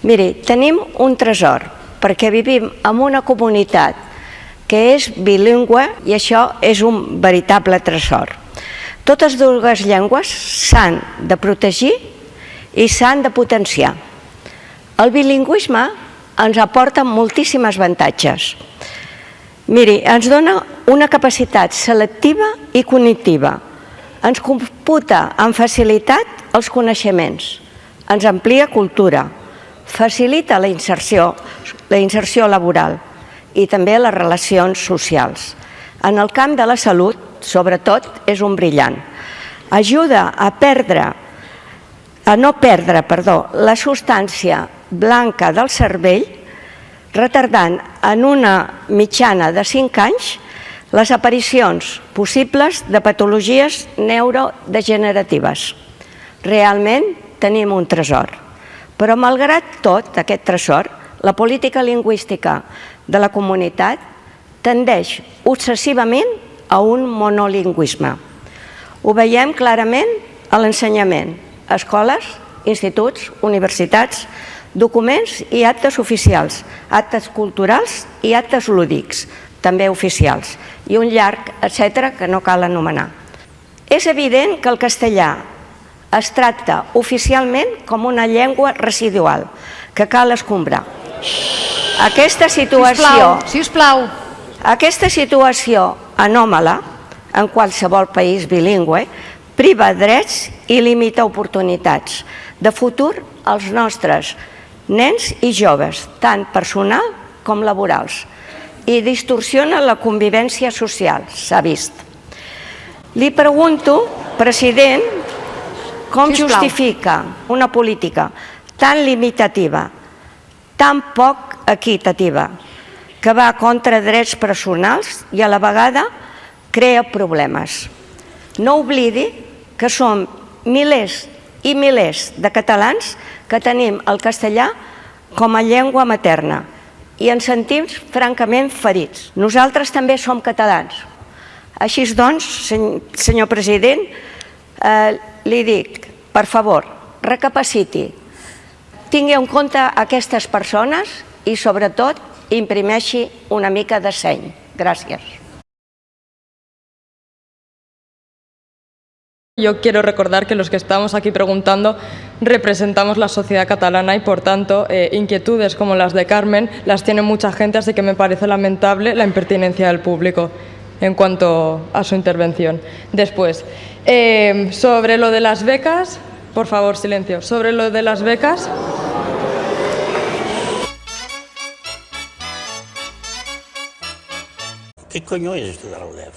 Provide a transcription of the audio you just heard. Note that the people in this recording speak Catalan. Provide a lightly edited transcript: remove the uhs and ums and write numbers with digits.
Miri, tenim un tresor, perquè vivim en una comunitat que és bilingüe i això és un veritable tresor. Totes dues llengües s'han de protegir i s'han de potenciar. El bilingüisme ens aporta moltíssims avantatges. Miri, ens dona una capacitat selectiva i cognitiva. Ens computa amb facilitat els coneixements, ens amplia cultura, facilita la inserció laboral i també les relacions socials. En el camp de la salut, sobretot, és un brillant. Ajuda a no perdre la substància blanca del cervell, retardant en una mitjana de 5 anys les aparicions possibles de patologies neurodegeneratives. Realment tenim un tresor. Però malgrat tot aquest tresor, la política lingüística de la comunitat tendeix obsessivament a un monolingüisme. Ho veiem clarament a l'ensenyament, a escoles, instituts, universitats, documents i actes oficials, actes culturals i actes lúdics, també oficials, i un llarg etcètera que no cal anomenar. És evident que el castellà es tracta oficialment com una llengua residual que cal escombrar. Aquesta situació anòmala en qualsevol país bilingüe priva drets i limita oportunitats de futur als nostres nens i joves, tant personal com laborals, i distorsiona la convivència social, s'ha vist. Li pregunto, president, com justifica una política tan limitativa, tan poc equitativa, que va contra drets personals i a la vegada crea problemes. No oblidi que som milers i milers de catalans que tenim el castellà com a llengua materna i ens sentim francament ferits. Nosaltres també som catalans. Així doncs, senyor president, li dic, per favor, recapaciti, tingui en compte aquestes persones i, sobretot, imprimeixi una mica de seny. Gràcies. Yo quiero recordar que los que estamos aquí preguntando representamos la sociedad catalana y, por tanto, inquietudes como las de Carmen las tiene mucha gente, así que me parece lamentable la impertinencia del público en cuanto a su intervención. Después, sobre lo de las becas, por favor, silencio. Sobre lo de las becas. ¿Qué coño es esto de la UDEF?